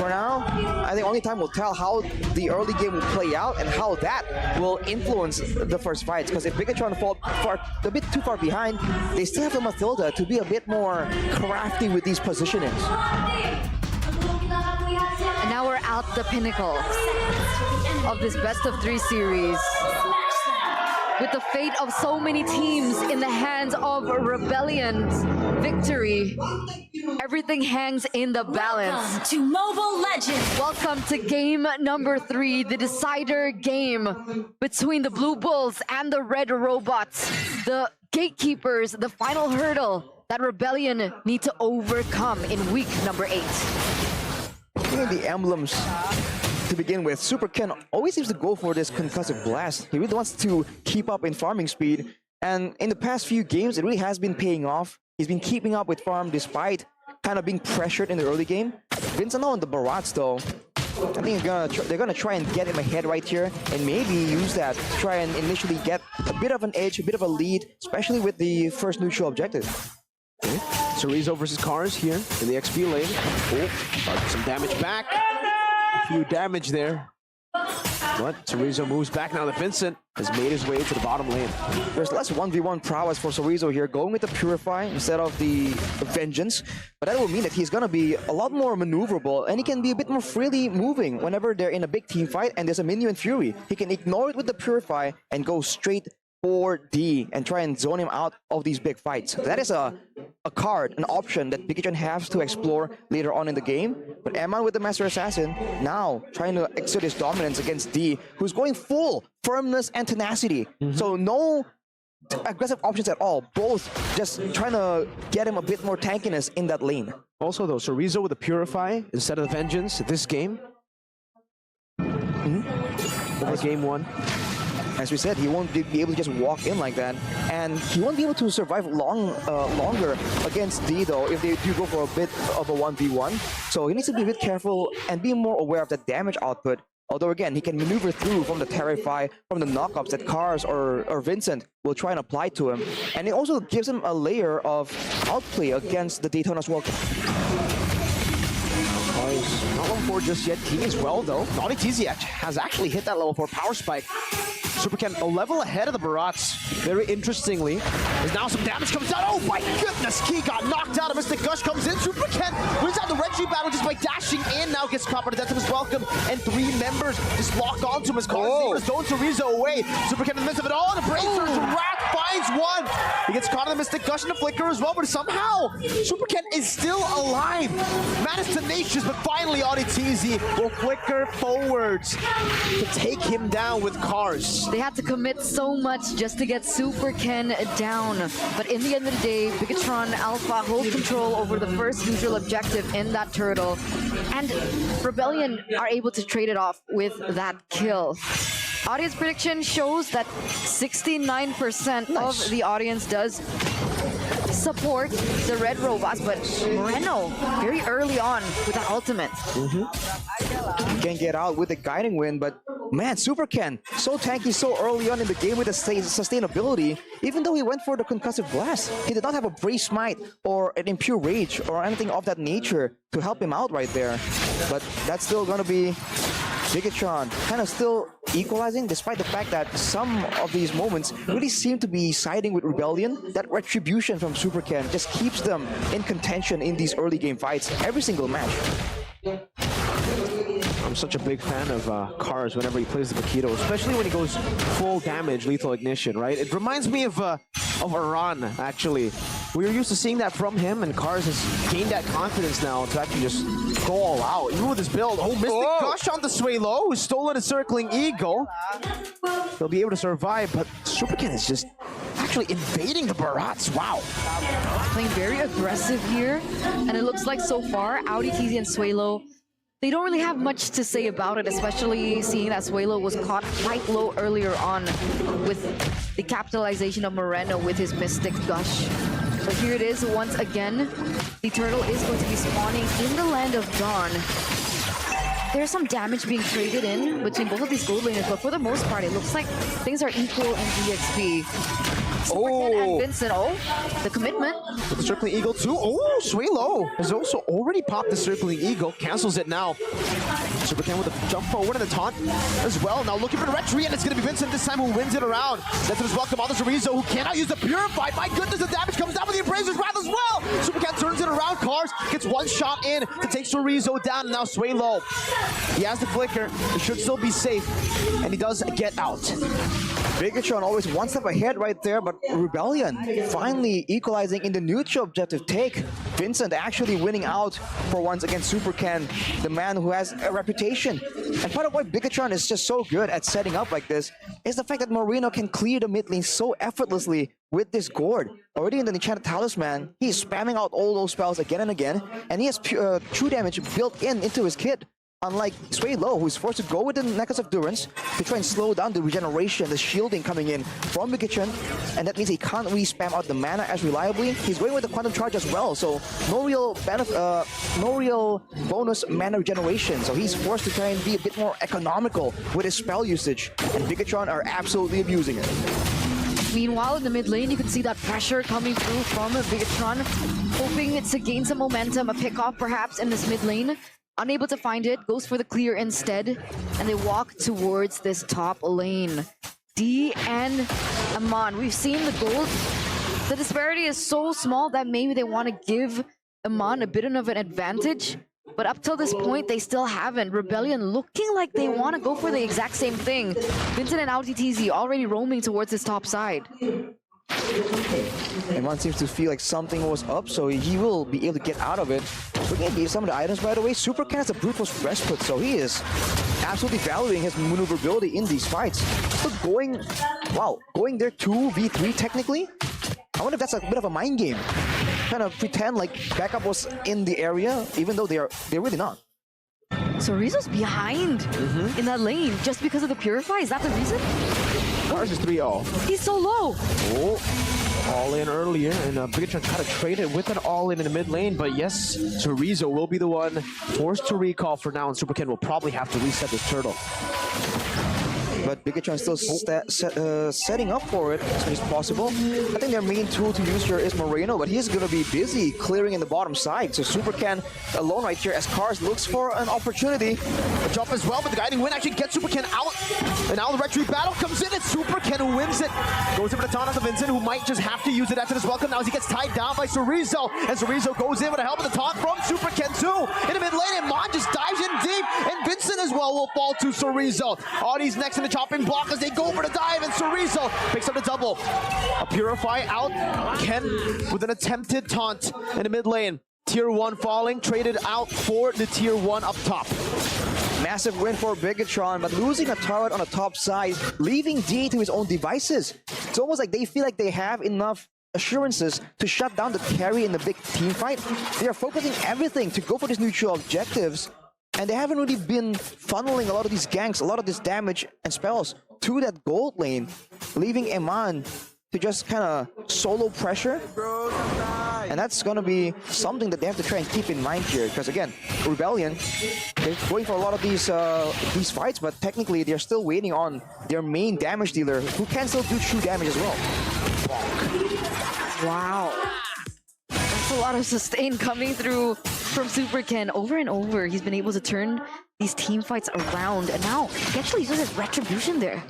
For now, I think only time will tell how the early game will play out and how that will influence the first fights. Because if bigetron fall a bit too far behind, they still have the Mathilda to be a bit more crafty with these positionings. And now we're at the pinnacle of this best of 3 series. With the fate of so many teams in the hands of Rebellion's victory, everything hangs in the balance. Welcome to Mobile Legends. Welcome to game number 3, the decider game between the Blue Bulls and the Red Robots. The gatekeepers, the final hurdle that Rebellion need to overcome in week number 8. The emblems to begin with, Super Ken always seems to go for this concussive blast. He really wants to keep up in farming speed, and in the past few games, it really has been paying off. He's been keeping up with farm despite kind of being pressured in the early game. Vincent and the Barats, though, I think they're gonna try and get him ahead right here, and maybe use that to try and initially get a bit of an edge, a bit of a lead, especially with the first neutral objective. Okay. Chorizo versus Cars here in the E.X.P lane. Oh, some damage back. A few damage there. But Chorizo moves back now that Vincent has made his way to the bottom lane. There's less 1v1 prowess for Chorizo here, going with the Purify instead of the Vengeance. But that will mean that he's going to be a lot more maneuverable, and he can be a bit more freely moving whenever they're in a big team fight and there's a minion Fury. He can ignore it with the Purify and go straight for D and try and zone him out of these big fights. That is a card, an option that bigetron has to explore later on in the game. But Eman with the Master Assassin now trying to exert his dominance against D, who's going full firmness and tenacity. So no aggressive options at all. Both just trying to get him a bit more tankiness in that lane. Also though, Chorizo with the Purify instead of the Vengeance this game. Over game 1. As we said, he won't be able to just walk in like that, and he won't be able to survive longer against D, though, if they do go for a bit of a 1v1. So he needs to be a bit careful and be more aware of the damage output. Although, again, he can maneuver through from the Terrify, from the knockups that Cars or Vincent will try and apply to him. And it also gives him a layer of outplay against the Daytona's World. Not level 4 just yet. King as well, though. Naughty TZ has actually hit that level 4 power spike. Super Ken a level ahead of the Barats. Very interestingly, there's now some damage comes down. Oh my goodness, Key got knocked out. A Mystic Gush comes in. Super Ken wins out the Reggie battle just by dashing in. Now gets caught by the death of his welcome, and 3 members just lock onto him as Cars zones Chorizo away. Super Ken in the midst of it all, and a Brain Surge Rack finds one. He gets caught in the Mystic Gush and the Flicker as well, but somehow Super Ken is still alive. Man is tenacious, but finally Audi TZ will flicker forwards to take him down with Cars. They had to commit so much just to get Super Ken down. But in the end of the day, bigetron Alpha hold control over the first neutral objective in that turtle. And Rebellion are able to trade it off with that kill. Audience prediction shows that 69% of the audience does support the Red Robots, but Moreno very early on with the ultimate. Can get out with the guiding win, but man, Super Ken so tanky so early on in the game with the sustainability. Even though he went for the concussive blast, he did not have a Brave Smite or an Impure Rage or anything of that nature to help him out right there. But that's still gonna be bigetron kind of still equalizing, despite the fact that some of these moments really seem to be siding with Rebellion. That retribution from Super Ken just keeps them in contention in these early game fights every single match. I'm such a big fan of Cars whenever he plays the Paquito, especially when he goes full damage, lethal ignition, right? It reminds me of Iran, actually. We were used to seeing that from him, and Cars has gained that confidence now to actually just go all out. Even with his build, Mystic Gush on the Sway Low, who's stolen a Circling Eagle. He'll be able to survive, but Super Ken is just actually invading the Barats. Wow. Playing very aggressive here, and it looks like so far, Audi, TZ, and Swaylo, they don't really have much to say about it, especially seeing that Swaylo was caught quite low earlier on with the capitalization of Moreno with his Mystic Gush. But here it is once again. The turtle is going to be spawning in the Land of Dawn. There's some damage being traded in between both of these gold laners, but for the most part, it looks like things are equal in E.X.P. Super Ken and Oh. Vincent. Oh, the commitment. With the circling eagle too. Oh, Sway Low has also already popped the circling eagle. Cancels it now. Super Ken with a jump forward and a taunt as well. Now looking for the retreat, and it's going to be Vincent this time who wins it around. That's his welcome on the Chorizo, who cannot use the Purify. My goodness, the damage comes down with the Appraiser's Wrath as well. Super Ken turns it around. Cars gets one shot in to take Chorizo down. And now Sway Low. He has the flicker. He should still be safe. And he does get out. Bigetron always one step ahead right there, but Rebellion finally equalizing in the neutral objective take. Vincent actually winning out for once against Super Ken, the man who has a reputation. And part of why Bigetron is just so good at setting up like this is the fact that Moreno can clear the mid lane so effortlessly with this gourd. Already in the Enchanted Talisman, he's spamming out all those spells again and again, and he has true damage built into his kit. Unlike Sway Low, who's forced to go with the Necklace of Durance to try and slow down the regeneration, the shielding coming in from Bigetron, and that means he can't really spam out the mana as reliably. He's going with the Quantum Charge as well, so no real bonus mana regeneration. So he's forced to try and be a bit more economical with his spell usage, and Bigetron are absolutely abusing it. Meanwhile, in the mid lane, you can see that pressure coming through from Bigetron, hoping to gain some momentum, a pick-off perhaps in this mid lane. Unable to find it, goes for the clear instead, and they walk towards this top lane. D and Amon, we've seen the gold. The disparity is so small that maybe they want to give Amon a bit of an advantage, but up till this point, they still haven't. Rebellion looking like they want to go for the exact same thing. Vincent and LTTZ already roaming towards his top side. Eman seems to feel like something was up, so he will be able to get out of it. Looking at some of the items, by the way, Super Ken has a Brute Force Breastplate, so he is absolutely valuing his maneuverability in these fights. But going there 2v3 technically? I wonder if that's a bit of a mind game. Kind of pretend like backup was in the area, even though they're really not. So Rizzo's behind in that lane just because of the Purify? Is that the reason? Cars is 3-0. He's so low. Oh, all in earlier, and Bigetron tried to trade it with an all-in the mid lane, but yes, Chorizo will be the one forced to recall for now, and Super Ken will probably have to reset this turtle. But Bigetron still setting up for it as much as possible. I think their main tool to use here is Moreno, but he's going to be busy clearing in the bottom side. So Super Ken alone right here as Cars looks for an opportunity. A jump as well, but the guiding win actually gets Super Ken out. And now the retreat battle comes in, and Super Ken who wins it. Goes in with a taunt on the Vincent, who might just have to use it after this welcome now as he gets tied down by Chorizo. And Chorizo goes in with a help of the taunt from Super Ken too. In the mid lane, and Mon just dives in deep, and Vincent as well will fall to Chorizo. Audie's next in the chopping block as they go for the dive, and Chorizo picks up the double. A Purify out. Ken with an attempted taunt in the mid lane. Tier 1 falling, traded out for the Tier 1 up top. Massive win for Bigetron, but losing a turret on the top side, leaving D to his own devices. It's almost like they feel like they have enough assurances to shut down the carry in the big team fight. They are focusing everything to go for these neutral objectives, and they haven't really been funneling a lot of these ganks, a lot of this damage and spells to that gold lane, leaving Eman to just kind of solo pressure. And that's going to be something that they have to try and keep in mind here, because again, Rebellion, they're going for a lot of these fights, but technically they're still waiting on their main damage dealer, who can still do true damage as well. Wow. That's a lot of sustain coming through from Super Ken over and over. He's been able to turn these team fights around, and now he actually uses his retribution there.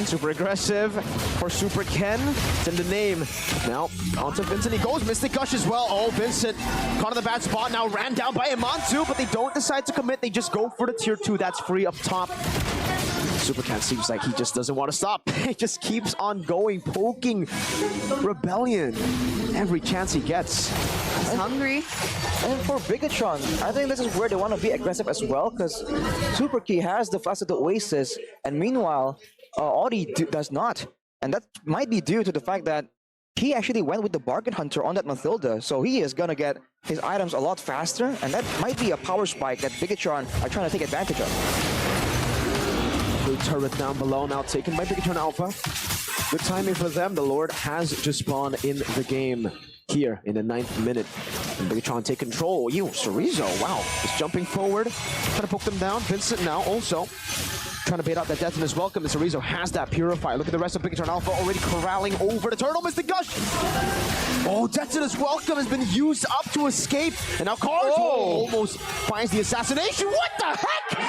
Super aggressive for Super Ken. It's in the name. Now, onto Vincent. He goes Mystic Gush as well. Oh, Vincent caught in the bad spot. Now ran down by Iman too, but they don't decide to commit. They just go for the tier 2. That's free up top. Super Ken seems like he just doesn't want to stop. He just keeps on going, poking Rebellion every chance he gets. He's hungry. And for Bigetron, I think this is where they want to be aggressive as well, because Super Key has the Flash of the Oasis, and meanwhile, Audi does not. And that might be due to the fact that he actually went with the Bargain Hunter on that Mathilda, so he is going to get his items a lot faster, and that might be a power spike that Bigetron are trying to take advantage of. Blue turret down below, now taken by Bigetron Alpha. Good timing for them. The Lord has just spawned in the game here in the 9th minute. And Bigetron take control. Chorizo, wow. Just jumping forward, trying to poke them down. Vincent now also trying to bait out that Detonus welcome. And Chorizo has that Purify. Look at the rest of bigetron Alpha already corralling over the turtle. Missed the gush. Oh, Detonus welcome has been used up to escape. And now Cars almost finds the assassination. What the heck?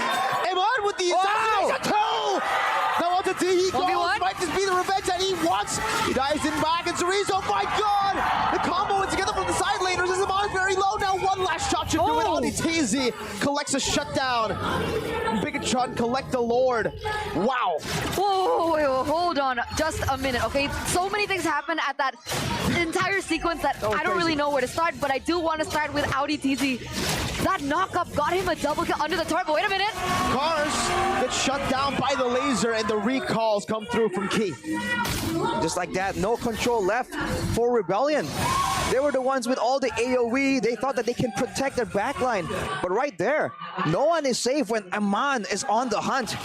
Eman with the assassination too! Now on to D, he goes. 1v1? Might just be the revenge that he wants. He dives in back, and Chorizo, my god! The combo went together from the side laners as Eman is very low. Now one last shot should do it. Onitazi collects a shutdown. Bigetron collect the Lord. Wow. Whoa, wait, hold on just a minute, okay? So many things happen at that entire sequence that I don't really know where to start, but I do want to start with Audi TZ. That knockup got him a double kill under the turret, but wait a minute. Cars get shut down by the laser, and the recalls come through from Key. Just like that, no control left for Rebellion. They were the ones with all the AoE. They thought that they can protect their backline. But right there, no one is safe when Eman is on the hunt.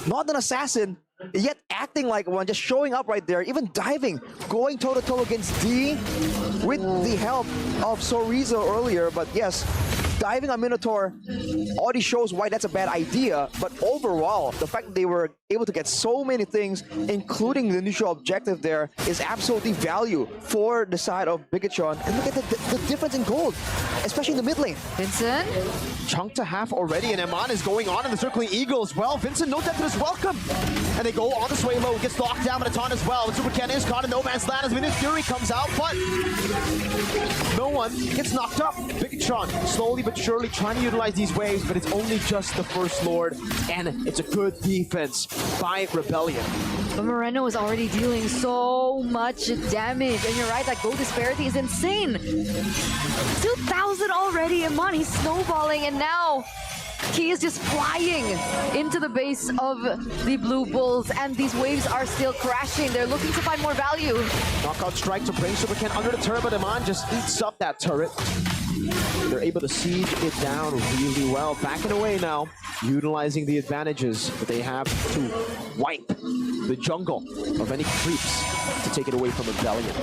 Not an assassin, yet acting like one, just showing up right there, even diving, going toe-to-toe against D with the help of Chorizo earlier. But yes, diving on Minotaur already shows why that's a bad idea, but overall, the fact that they were able to get so many things, including the neutral objective there, is absolutely value for the side of Bigetron. And look at the difference in gold, especially in the mid lane. Vincent? Chunk to half already, and Eman is going on in the circling eagle as well. Vincent, no Detonus welcome. And they go on the sway low, gets locked down by the taunt as well. And Super Ken is caught in no man's land as Minute Fury comes out, but no one gets knocked up. Bigetron slowly but surely trying to utilize these waves, but it's only just the first Lord, and it's a good defense by Rebellion. But Moreno is already dealing so much damage, and you're right, that gold disparity is insane. 2,000 already, Eman, he's snowballing, and now he is just flying into the base of the Blue Bulls, and these waves are still crashing. They're looking to find more value. Knockout strike to bring Super Ken under the turret, but Eman just eats up that turret. They're able to siege it down really well. Backing away now, utilizing the advantages that they have to wipe the jungle of any creeps to take it away from Rebellion.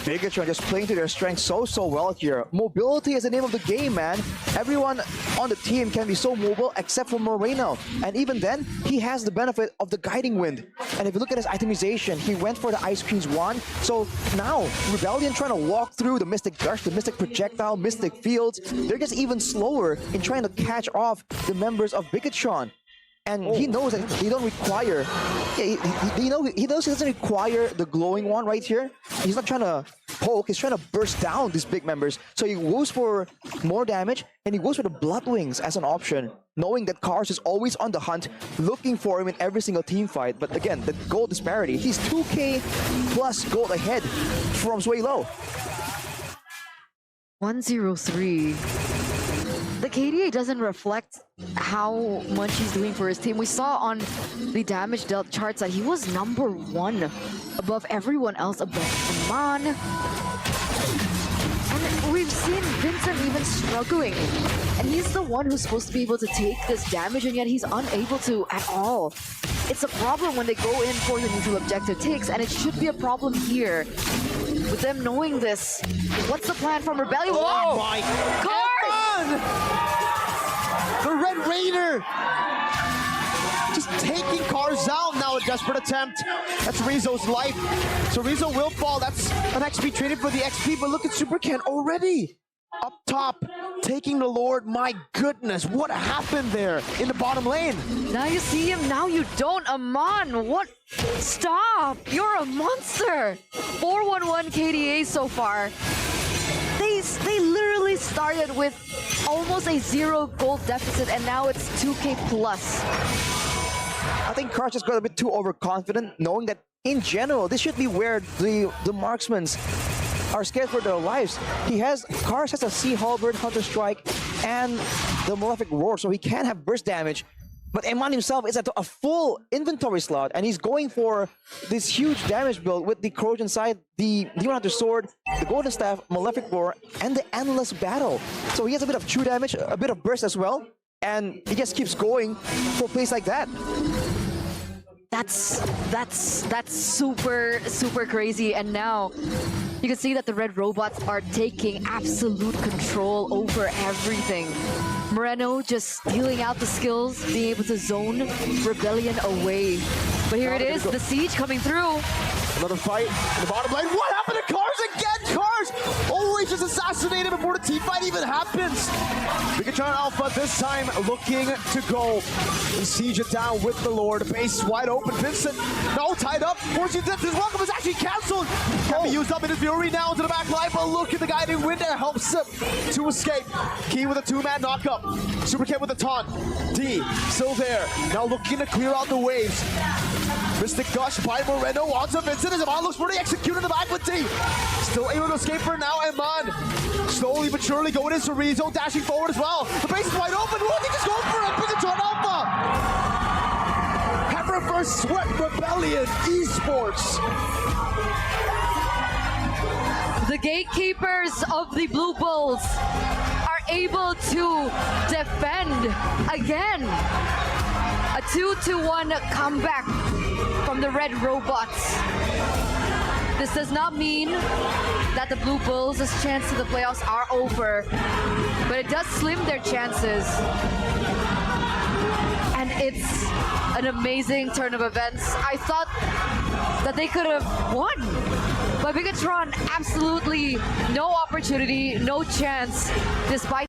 Bigetron just playing to their strengths so well here. Mobility is the name of the game, man. Everyone on the team can be so mobile except for Moreno. And even then, he has the benefit of the guiding wind. And if you look at his itemization, he went for the Ice Queen's wand. So now, Rebellion trying to walk through the Mystic Gush, the Mystic Projectile, Mystic Fields. They're just even slower in trying to catch off the members of Bigetron. And he knows that he don't require, he knows he doesn't require the glowing one right here. He's not trying to poke, he's trying to burst down these big members. So he goes for more damage, and he goes for the Blood Wings as an option, knowing that Cars is always on the hunt, looking for him in every single team fight. But again, the gold disparity, he's 2k plus gold ahead from Sway Low. 103. The KDA doesn't reflect how much he's doing for his team. We saw on the damage dealt charts that he was #1 above everyone else, above Eman. And we've seen Vincent even struggling. And he's the one who's supposed to be able to take this damage, and yet he's unable to at all. It's a problem when they go in for the neutral objective takes, and it should be a problem here. With them knowing this, what's the plan from Rebellion? Oh my Cars! The Red Raider just taking Cars out now, a desperate attempt. That's Rizzo's life. So Rizzo will fall. That's an XP traded for the XP, but look at Super Ken already up top, taking the Lord. My goodness, what happened there in the bottom lane? Now you see him, now you don't. Eman, what? Stop! You're a monster! 411 KDA so far. They literally started with almost a 0 gold deficit, and now it's 2k plus. I think Cars just got a bit too overconfident, knowing that in general, this should be where the marksmen are scared for their lives. Cars has a Sea Halberd, Hunter Strike, and the Malefic Roar, so he can have burst damage. But Eman himself is at a full inventory slot, and he's going for this huge damage build with the Corrosion Side, the Demon Hunter Sword, the Golden Staff, Malefic Roar, and the Endless Battle. So he has a bit of true damage, a bit of burst as well, and he just keeps going for plays like that. That's super crazy, and now you can see that the red robots are taking absolute control over everything. Moreno just dealing out the skills, being able to zone Rebellion away. But here it is, the siege coming through. Another fight in the bottom lane. What happened to Cars again? Cars always just assassinated before the team fight even happens. Bigetron Alpha this time looking to go and siege it down with the Lord. Base wide open. Vincent now tied up. Forcing death. His welcome is actually cancelled. Can be used up in his Fury now into the back line, but look at the guiding wind that helps him to escape. Key with a two-man knockup. Super Ken with a taunt. D still there. Now looking to clear out the waves. Mystic Gush by Moreno onto Vincent as Iman looks pretty executed in the back with D. Still able to escape for now, Iman. Slowly but surely going into Rizzo, dashing forward as well. The base is wide open. Will they just go for it? Bigetron Alpha! Have reverse swept Rebellion Esports. The gatekeepers of the Blue Bulls are able to defend again. A 2-1 comeback from the Red Robots. This does not mean that the Blue Bulls' chance to the playoffs are over, but it does slim their chances. And it's an amazing turn of events. I thought that they could have won, but Bigetron absolutely no opportunity, no chance, despite